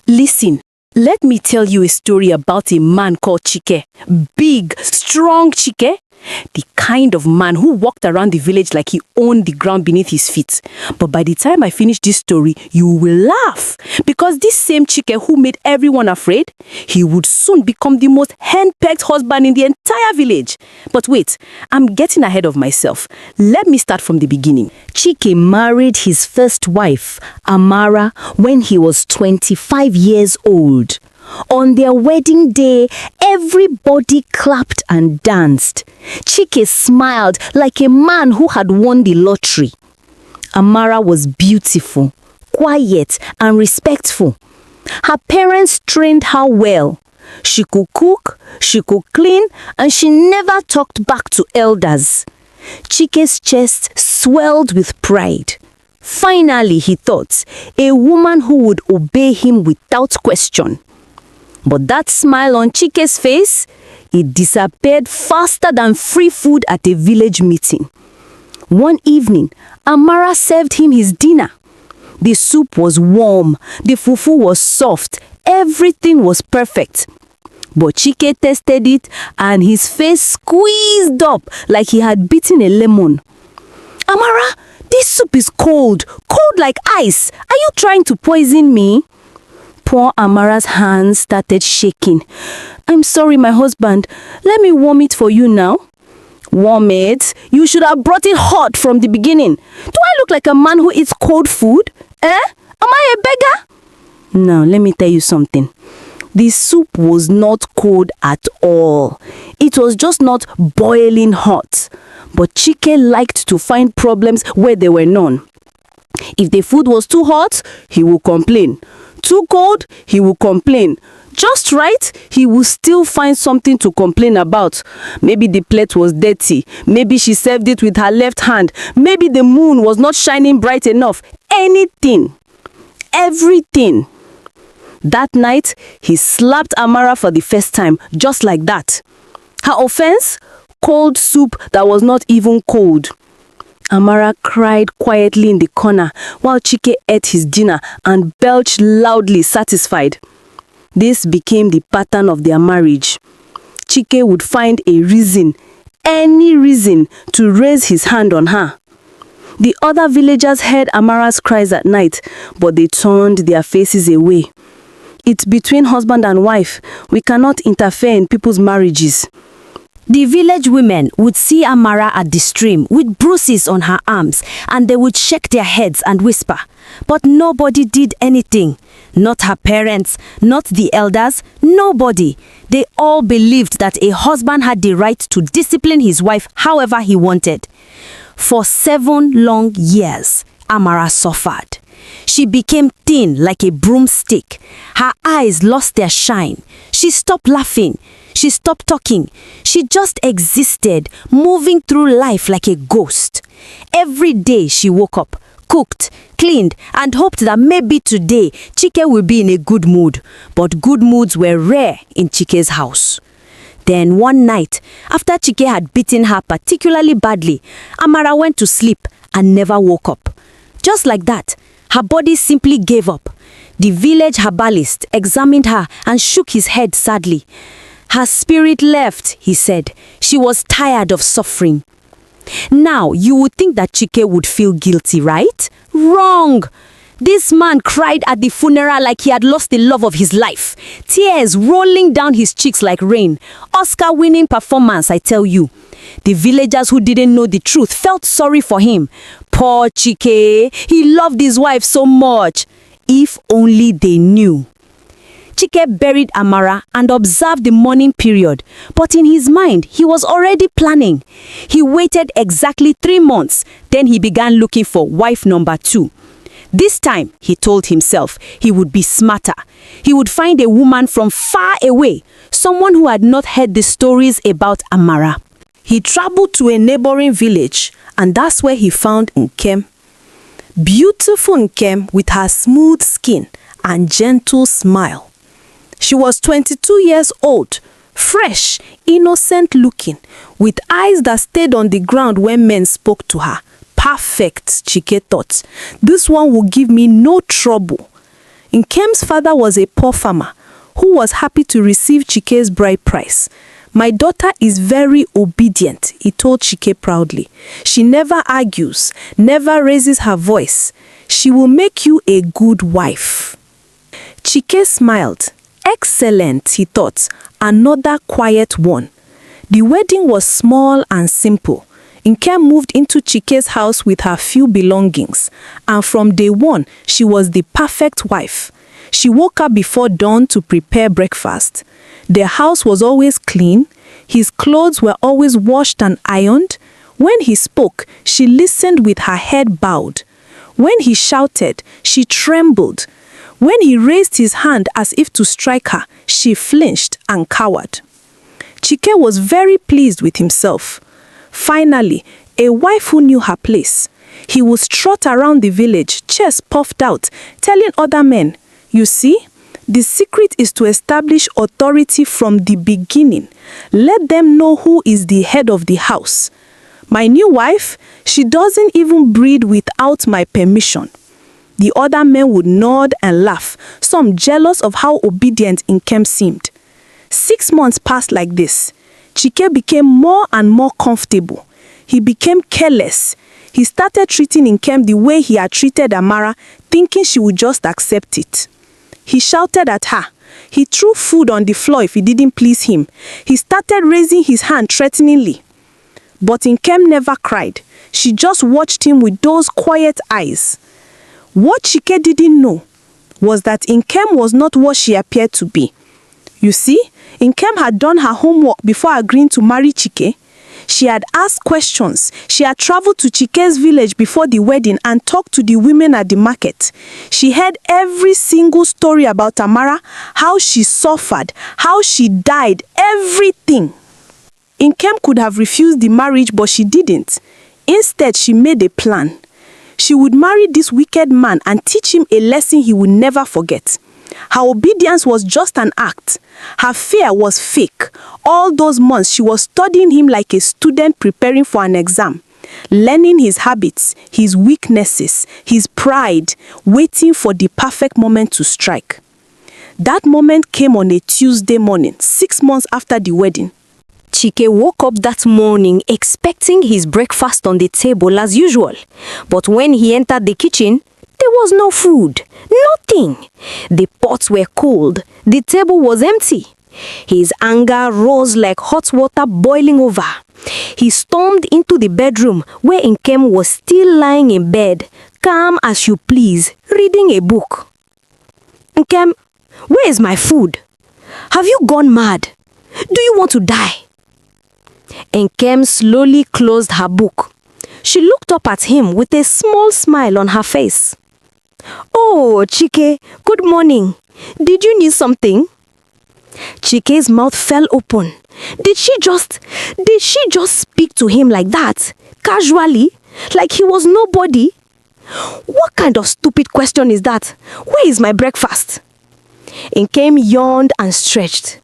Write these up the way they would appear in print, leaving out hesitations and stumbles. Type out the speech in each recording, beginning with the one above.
Listen, let me tell you a story about a man called Chike. Big, strong Chike. The kind of man who walked around the village like he owned the ground beneath his feet. But by the time I finish this story, you will laugh. Because this same Chike who made everyone afraid, he would soon become the most henpecked husband in the entire village. But wait, I'm getting ahead of myself. Let me start from the beginning. Chike married his first wife, Amara, when he was 25 years old. On their wedding day, everybody clapped and danced. Chike smiled like a man who had won the lottery. Amara was beautiful, quiet, and respectful. Her parents trained her well. She could cook, she could clean, and she never talked back to elders. Chike's chest swelled with pride. Finally, he thought, a woman who would obey him without question. But that smile on Chike's face, it disappeared faster than free food at a village meeting. One evening, Amara served him his dinner. The soup was warm, the fufu was soft, everything was perfect. But Chike tasted it and his face squeezed up like he had bitten a lemon. "Amara, this soup is cold, cold like ice. Are you trying to poison me?" Poor Amara's hands started shaking. "I'm sorry, my husband. Let me warm it for you now." "Warm it? You should have brought it hot from the beginning. Do I look like a man who eats cold food? Am I a beggar?" Now, let me tell you something. The soup was not cold at all. It was just not boiling hot. But Chike liked to find problems where there were none. If the food was too hot, he would complain. Too cold, he would complain. Just right, he would still find something to complain about. Maybe the plate was dirty. Maybe she served it with her left hand. Maybe the moon was not shining bright enough. Anything. Everything. That night, he slapped Amara for the first time, just like that. Her offense? Cold soup that was not even cold. Amara cried quietly in the corner while Chike ate his dinner and belched loudly, satisfied. This became the pattern of their marriage. Chike would find a reason, any reason, to raise his hand on her. The other villagers heard Amara's cries at night, but they turned their faces away. It's between husband and wife. We cannot interfere in people's marriages. The village women would see Amara at the stream with bruises on her arms, and they would shake their heads and whisper. But nobody did anything. Not her parents, not the elders, nobody. They all believed that a husband had the right to discipline his wife however he wanted. For 7 long years, Amara suffered. She became thin like a broomstick. Her eyes lost their shine. She stopped laughing. She stopped talking. She just existed, moving through life like a ghost. Every day she woke up, cooked, cleaned, and hoped that maybe today Chike will be in a good mood. But good moods were rare in Chike's house. Then one night, after Chike had beaten her particularly badly, Amara went to sleep and never woke up. Just like that, her body simply gave up. The village herbalist examined her and shook his head sadly. Her spirit left, he said. She was tired of suffering. Now, you would think that Chike would feel guilty, right? Wrong! This man cried at the funeral like he had lost the love of his life. Tears rolling down his cheeks like rain. Oscar-winning performance, I tell you. The villagers who didn't know the truth felt sorry for him. Poor Chike, he loved his wife so much. If only they knew. Chike buried Amara and observed the mourning period, but in his mind, he was already planning. He waited exactly 3 months, then he began looking for wife number 2. This time, he told himself, he would be smarter. He would find a woman from far away, someone who had not heard the stories about Amara. He traveled to a neighboring village, and that's where he found Nkem. Beautiful Nkem with her smooth skin and gentle smile. She was 22 years old, fresh, innocent looking, with eyes that stayed on the ground when men spoke to her. Perfect, Chike thought. This one will give me no trouble. Nkem's father was a poor farmer who was happy to receive Chike's bride price. My daughter is very obedient, he told Chike proudly. She never argues, never raises her voice. She will make you a good wife. Chike smiled. Excellent, he thought. Another quiet one. The wedding was small and simple. Nkem moved into Chike's house with her few belongings, and from day one, she was the perfect wife. She woke up before dawn to prepare breakfast. Their house was always clean. His clothes were always washed and ironed. When he spoke, she listened with her head bowed. When he shouted, she trembled. When he raised his hand as if to strike her, she flinched and cowered. Chike was very pleased with himself. Finally, a wife who knew her place. He would strut around the village, chest puffed out, telling other men, "You see, the secret is to establish authority from the beginning. Let them know who is the head of the house. My new wife, she doesn't even breed without my permission." The other men would nod and laugh, some jealous of how obedient Nkem seemed. 6 months passed like this. Chike became more and more comfortable. He became careless. He started treating Nkem the way he had treated Amara, thinking she would just accept it. He shouted at her. He threw food on the floor if it didn't please him. He started raising his hand threateningly. But Nkem never cried. She just watched him with those quiet eyes. What Chike didn't know was that Nkem was not what she appeared to be. You see, Nkem had done her homework before agreeing to marry Chike. She had asked questions. She had traveled to Chike's village before the wedding and talked to the women at the market. She heard every single story about Amara, how she suffered, how she died, everything. Nkem could have refused the marriage, but she didn't. Instead, she made a plan. She would marry this wicked man and teach him a lesson he would never forget. Her obedience was just an act. Her fear was fake. All those months she was studying him like a student preparing for an exam, learning his habits, his weaknesses, his pride, waiting for the perfect moment to strike. That moment came on a Tuesday morning, 6 months after the wedding. Chike woke up that morning expecting his breakfast on the table as usual. But when he entered the kitchen, there was no food. Nothing. The pots were cold. The table was empty. His anger rose like hot water boiling over. He stormed into the bedroom where Nkem was still lying in bed, calm as you please, reading a book. "Nkem, where is my food? Have you gone mad? Do you want to die?" Nkem slowly closed her book. She looked up at him with a small smile on her face. "Oh, Chike, good morning. Did you need something?" Chike's mouth fell open. Did she just speak to him like that, casually, like he was nobody? What kind of stupid question is that? Where is my breakfast? Nkem yawned and stretched.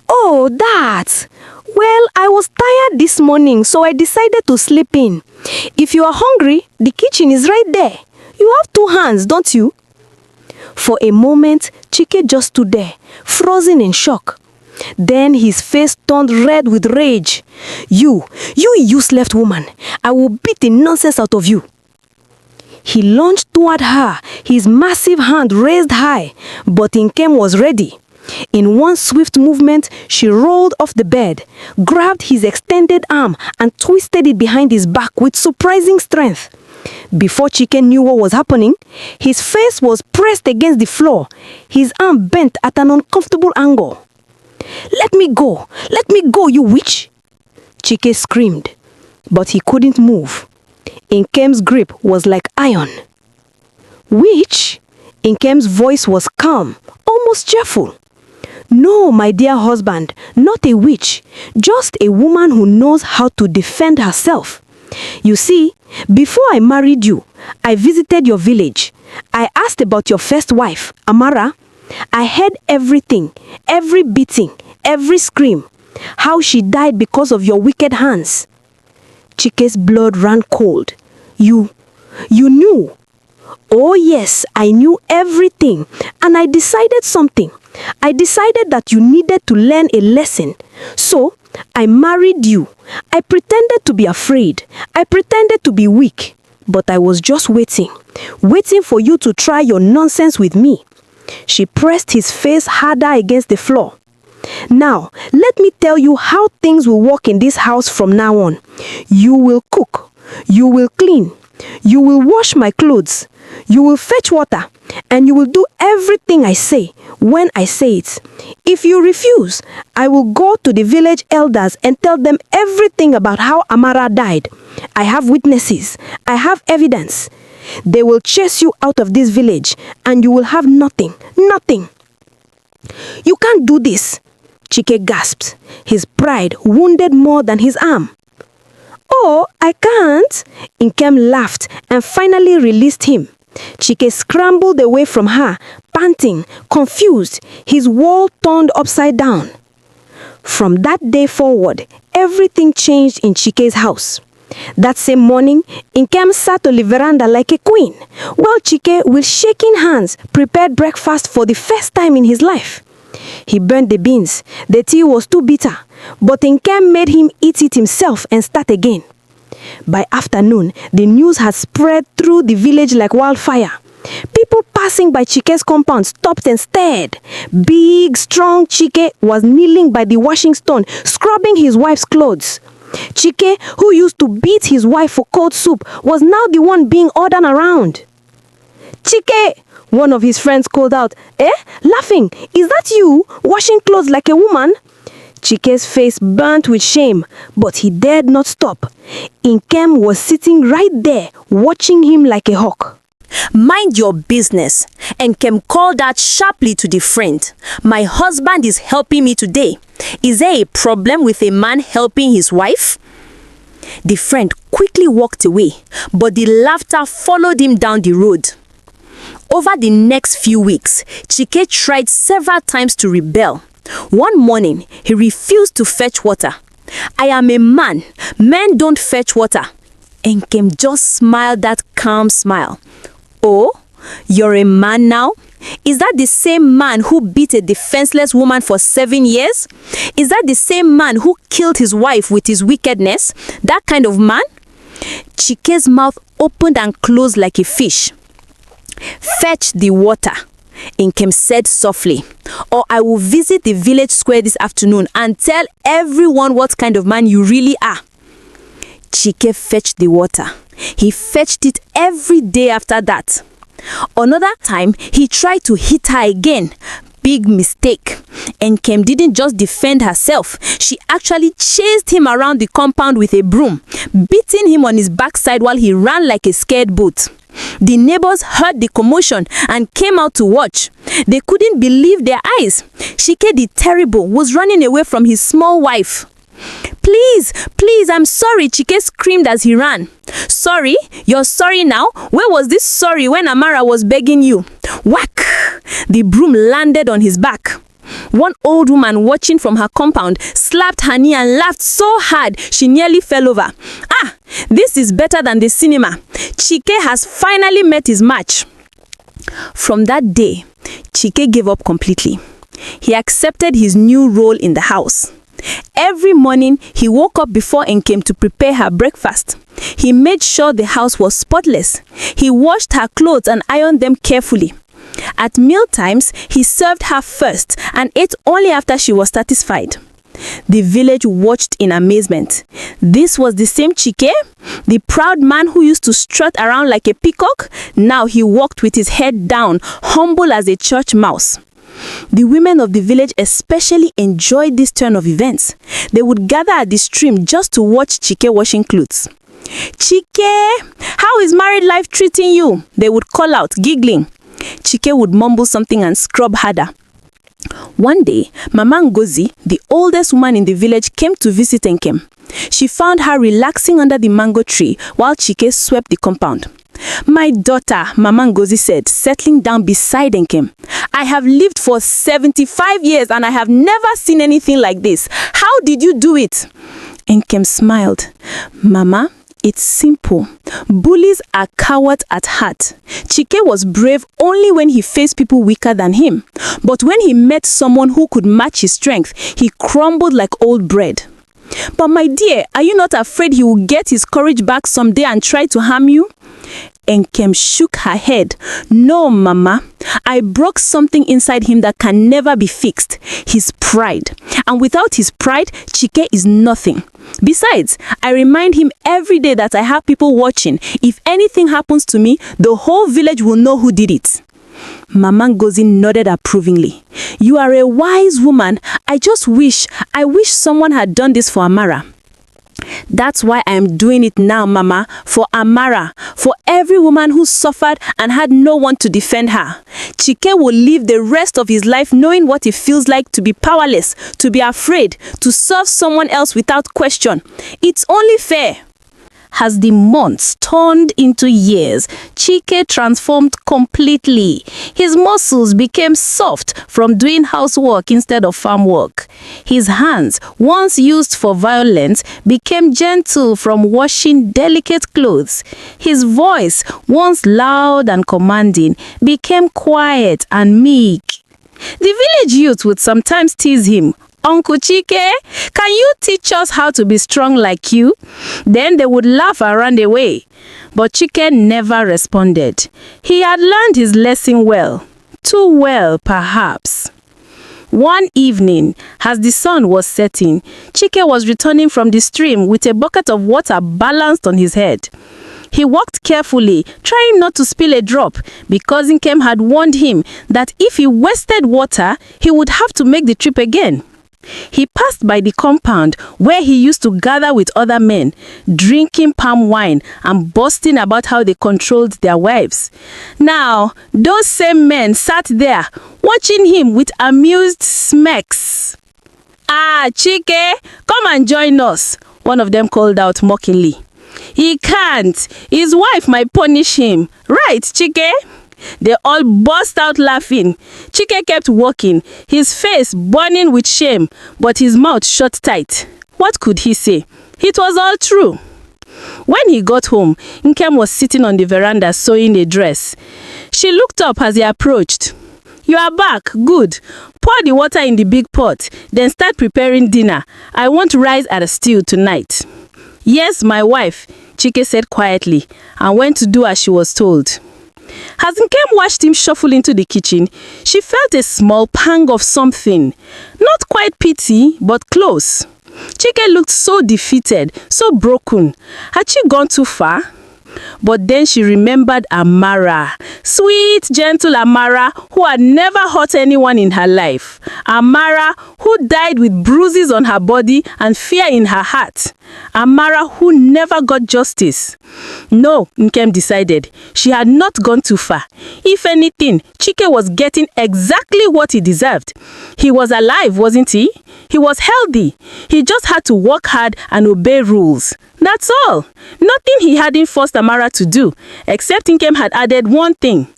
"Oh, that. Well, I was tired this morning, so I decided to sleep in. If you are hungry, the kitchen is right there. You have 2 hands, don't you?" For a moment, Chike just stood there, frozen in shock. Then his face turned red with rage. You useless woman. I will beat the nonsense out of you." He lunged toward her, his massive hand raised high, but Nkem was ready. In one swift movement, she rolled off the bed, grabbed his extended arm and twisted it behind his back with surprising strength. Before Chike knew what was happening, his face was pressed against the floor, his arm bent at an uncomfortable angle. Let me go, you witch!" Chike screamed, but he couldn't move. Nkem's grip was like iron. "Witch?" Nkem's voice was calm, almost cheerful. "No, my dear husband, not a witch, just a woman who knows how to defend herself. You see, before I married you, I visited your village. I asked about your first wife, Amara. I heard everything, every beating, every scream, how she died because of your wicked hands." Chike's blood ran cold. You knew? Oh yes, I knew everything, and I decided something. I decided that you needed to learn a lesson. So, I married you. I pretended to be afraid. I pretended to be weak. But I was just waiting for you to try your nonsense with me. She pressed his face harder against the floor. Now, let me tell you how things will work in this house from now on. You will cook. You will clean. You will wash my clothes. You will fetch water. And you will do everything I say when I say it. If you refuse, I will go to the village elders and tell them everything about how Amara died. I have witnesses. I have evidence. They will chase you out of this village and you will have nothing. Nothing. You can't do this, Chike gasped, his pride wounded more than his arm. Oh, I can't. Nkem laughed and finally released him. Chike scrambled away from her, panting, confused, his world turned upside down. From that day forward, everything changed in Chike's house. That same morning, Nkem sat on the veranda like a queen, while Chike, with shaking hands, prepared breakfast for the first time in his life. He burned the beans. The tea was too bitter, but Nkem made him eat it himself and start again. By afternoon, the news had spread through the village like wildfire. People passing by Chike's compound stopped and stared. Big, strong Chike was kneeling by the washing stone, scrubbing his wife's clothes. Chike, who used to beat his wife for cold soup, was now the one being ordered around. Chike, one of his friends called out, laughing, is that you, washing clothes like a woman? Chike's face burnt with shame, but he dared not stop. Nkem was sitting right there, watching him like a hawk. Mind your business. Nkem called out sharply to the friend. My husband is helping me today. Is there a problem with a man helping his wife? The friend quickly walked away, but the laughter followed him down the road. Over the next few weeks, Chike tried several times to rebel. One morning, he refused to fetch water. I am a man. Men don't fetch water. Nkem just smiled that calm smile. Oh, you're a man now? Is that the same man who beat a defenseless woman for 7 years? Is that the same man who killed his wife with his wickedness? That kind of man? Chike's mouth opened and closed like a fish. Fetch the water, Nkem said softly, or I will visit the village square this afternoon and tell everyone what kind of man you really are. Chike fetched the water. He fetched it every day after that. Another time, he tried to hit her again. Big mistake. Nkem didn't just defend herself. She actually chased him around the compound with a broom, beating him on his backside while he ran like a scared goat. The neighbors heard the commotion and came out to watch. They couldn't believe their eyes. Chike the Terrible was running away from his small wife. Please, please, I'm sorry, Chike screamed as he ran. Sorry? You're sorry now? Where was this sorry when Amara was begging you? Whack! The broom landed on his back. One old woman watching from her compound slapped her knee and laughed so hard she nearly fell over. Ah, this is better than the cinema. Chike has finally met his match. From that day, Chike gave up completely. He accepted his new role in the house. Every morning, he woke up before Nkem to prepare her breakfast. He made sure the house was spotless. He washed her clothes and ironed them carefully. At mealtimes, he served her first and ate only after she was satisfied. The village watched in amazement. This was the same Chike, the proud man who used to strut around like a peacock. Now he walked with his head down, humble as a church mouse. The women of the village especially enjoyed this turn of events. They would gather at the stream just to watch Chike washing clothes. Chike, how is married life treating you? They would call out, giggling. Chike would mumble something and scrub harder. One day, Mama Ngozi, the oldest woman in the village, came to visit Nkem. She found her relaxing under the mango tree while Chike swept the compound. My daughter, Mama Ngozi said, settling down beside Nkem. I have lived for 75 years and I have never seen anything like this. How did you do it? Nkem smiled. Mama, It's simple. Bullies are cowards at heart. Chike was brave only when he faced people weaker than him. But when he met someone who could match his strength, he crumbled like old bread. But my dear, are you not afraid he will get his courage back someday and try to harm you? Nkem shook her head. No, Mama. I broke something inside him that can never be fixed. His pride. And without his pride, Chike is nothing. Besides, I remind him every day that I have people watching. If anything happens to me, the whole village will know who did it. Mama Ngozi nodded approvingly. You are a wise woman. I wish someone had done this for Amara. That's why I am doing it now, Mama, for Amara, for every woman who suffered and had no one to defend her. Chike will live the rest of his life knowing what it feels like to be powerless, to be afraid, to serve someone else without question. It's only fair. As the months turned into years, Chike transformed completely. His muscles became soft from doing housework instead of farm work. His hands, once used for violence, became gentle from washing delicate clothes. His voice, once loud and commanding, became quiet and meek. The village youth would sometimes tease him. Uncle Chike, can you teach us how to be strong like you? Then they would laugh and run away. But Chike never responded. He had learned his lesson well. Too well, perhaps. One evening, as the sun was setting, Chike was returning from the stream with a bucket of water balanced on his head. He walked carefully, trying not to spill a drop, because Nkem had warned him that if he wasted water, he would have to make the trip again. He passed by the compound where he used to gather with other men, drinking palm wine and boasting about how they controlled their wives. Now, those same men sat there, watching him with amused smirks. "Ah, Chike, come and join us," one of them called out mockingly. "He can't. His wife might punish him. Right, Chike?" They all burst out laughing. Chike kept walking, his face burning with shame, but his mouth shut tight. What could he say? It was all true. When he got home, Nkem was sitting on the veranda sewing a dress. She looked up as he approached. "You are back. Good. Pour the water in the big pot, then start preparing dinner. I want rice and a stew tonight." "Yes, my wife," Chike said quietly, and went to do as she was told. As Nkem watched him shuffle into the kitchen, she felt a small pang of something. Not quite pity, but close. Chike looked so defeated, so broken. Had she gone too far? But then she remembered Amara. Sweet, gentle Amara, who had never hurt anyone in her life. Amara, who died with bruises on her body and fear in her heart. Amara, who never got justice. No, Nkem decided. She had not gone too far. If anything, Chike was getting exactly what he deserved. He was alive, wasn't he? He was healthy. He just had to work hard and obey rules. That's all. Nothing he hadn't forced Amara to do, except Nkem had added one thing: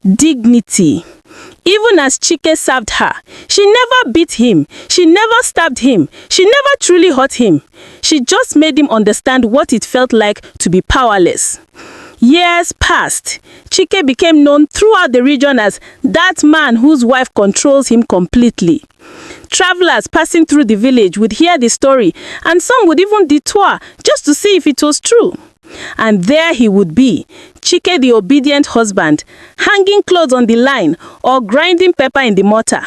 dignity. Even as Chike served her, she never beat him, she never stabbed him, she never truly hurt him. She just made him understand what it felt like to be powerless. Years passed. Chike became known throughout the region as that man whose wife controls him completely. Travelers passing through the village would hear the story, and some would even detour just to see if it was true. And there he would be, Chike the obedient husband, hanging clothes on the line or grinding pepper in the mortar.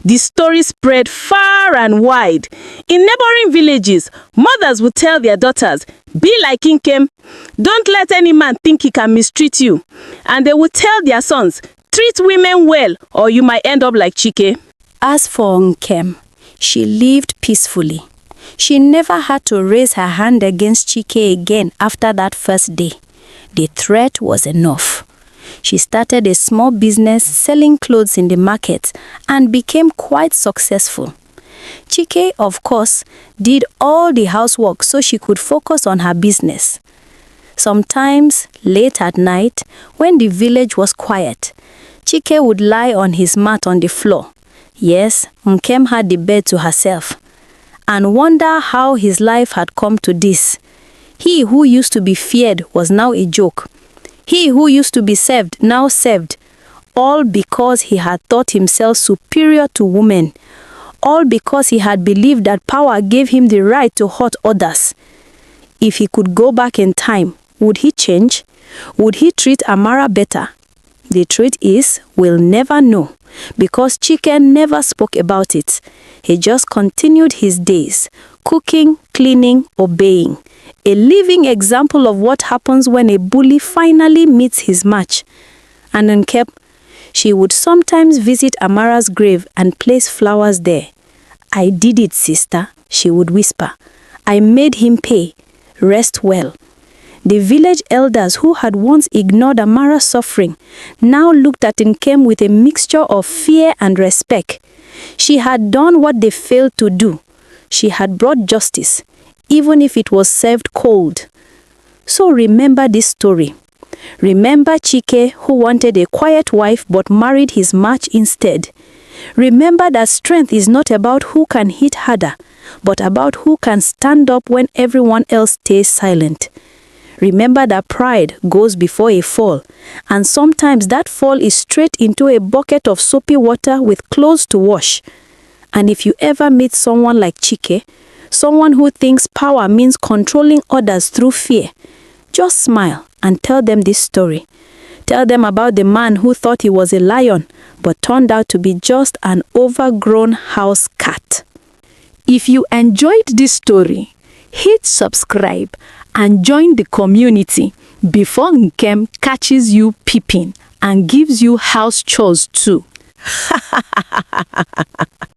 The story spread far and wide. In neighboring villages, mothers would tell their daughters, "Be like Nkem. Don't let any man think he can mistreat you." And they would tell their sons, "Treat women well or you might end up like Chike." As for Nkem, she lived peacefully. She never had to raise her hand against Chike again after that first day. The threat was enough. She started a small business selling clothes in the market and became quite successful. Chike, of course, did all the housework so she could focus on her business. Sometimes, late at night, when the village was quiet, Chike would lie on his mat on the floor. Yes, Nkem had the bed to herself, and wonder how his life had come to this. He who used to be feared was now a joke. He who used to be served now served. All because he had thought himself superior to women. All because he had believed that power gave him the right to hurt others. If he could go back in time, would he change? Would he treat Amara better? The truth is, we'll never know, because Chike never spoke about it. He just continued his days, cooking, cleaning, obeying. A living example of what happens when a bully finally meets his match. And Nkep, she would sometimes visit Amara's grave and place flowers there. "I did it, sister," she would whisper. "I made him pay. Rest well." The village elders who had once ignored Amara's suffering now looked at Nkem with a mixture of fear and respect. She had done what they failed to do. She had brought justice, even if it was served cold. So remember this story. Remember Chike, who wanted a quiet wife but married his match instead. Remember that strength is not about who can hit harder, but about who can stand up when everyone else stays silent. Remember that pride goes before a fall, and sometimes that fall is straight into a bucket of soapy water with clothes to wash. And if you ever meet someone like Chike, someone who thinks power means controlling others through fear, just smile and tell them this story. Tell them about the man who thought he was a lion, but turned out to be just an overgrown house cat. If you enjoyed this story, hit subscribe and join the community before Nkem catches you peeping and gives you house chores too.